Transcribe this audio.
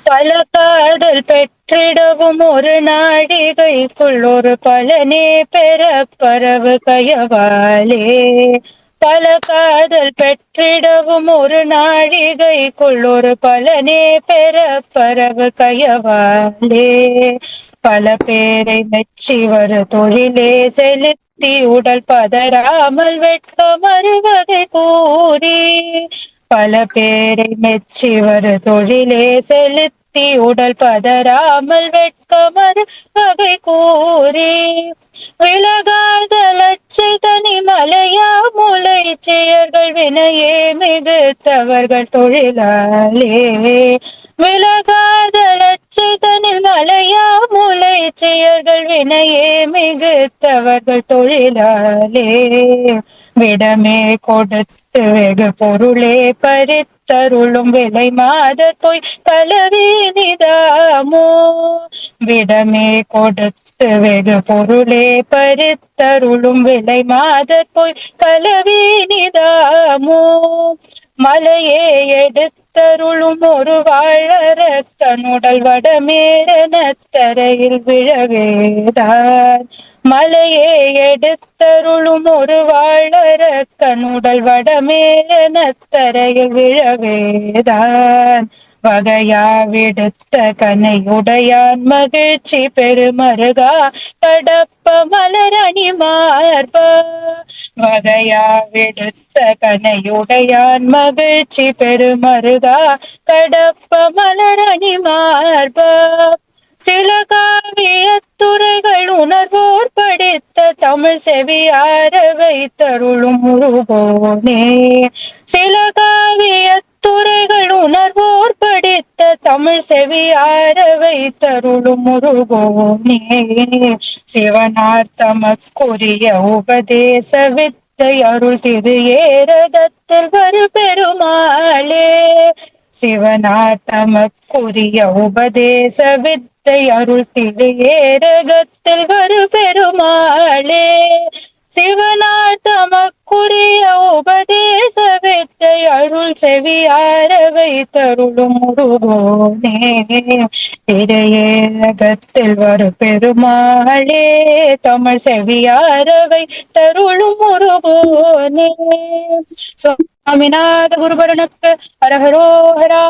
பல காதல் பெற்றிடவும் ஒரு நாழிகைக்குள் ஒரு பலனே பெற பரவு கயவாலே. பல காதல் பெற்றிடவும் ஒரு நாழிகைக்குள் ஒரு பலனே பெற பரவு கயவாலே. பல பேரை மெச்சி ஒரு தொழிலே செலுத்தி உடல் பதறாமல் வெட்க மறுவகை கூறி. பல பேரை மெச்சி ஒரு தொழிலே செலுத்தி உடல் பதறாமல் வெட்க மறுவகை கூறி. விலகாத லட்சை தனி மலையா முளை செயர்கள் வினையே மிகுத்தவர்கள் தொழிலாலே. விலகாத லட்சை தனில் மலையா முளை செயர்கள் வினையே மிகுத்தவர்கள் தொழிலாலே. விடமே கொடுத்து வெகு பொருளே பறித்தருளும் விலை மாதர் போய் கலவீனிதாமோ. விடமே கொடுத்து வெகு பொருளே பறித்தருளும் விலை மாதர் போய் கலவீனிதாமோ. மலையே எடுத்தருளும் ஒரு வாழறக்கனுடல் வடமேறன தரையில் விழவேதான். மலையே எடுத்தருளும் ஒரு வாழறக்கனுடல் வடமேறன தரையில் விழவேதான். வகையா விடுத்த கனையுடையான் மகிழ்ச்சி பெருமருகா கடப்ப மலரணி மார்பா. வகையா விடுத்த கனையுடையான் மகிழ்ச்சி பெருமருகா கடப்ப மலரணி மார்பா. சில காவியத்துறைகள் உணர்வோர் படித்த தமிழ் செவியார வைத்தருளும் முருகோனே. சில காவியத்துறைகள் உணர்வோர் படித்த தமிழ் செவியார வைத்தருளும் முருகோனே. சிவனார் தமக்குரிய உபதேச வித்தை அருள் திரு ஏரகத்தில் வரு பெருமாளே. சிவனார் தமக்குரிய உபதேச வித்தை அருள் திரு ஏரகத்தில் வரு பெருமாளே. சிவனார் தமக்குரிய உபதேச வித்தை அருள் செவியார வைத்தருளும் முருகோனே. திரு ஏரகத்தில் வரு பெருமாளே தமிழ் செவியார வைத்தருளும் முருகோனே. சுவாமிநாத குருபரனுக்கு ஹரஹரோஹரா.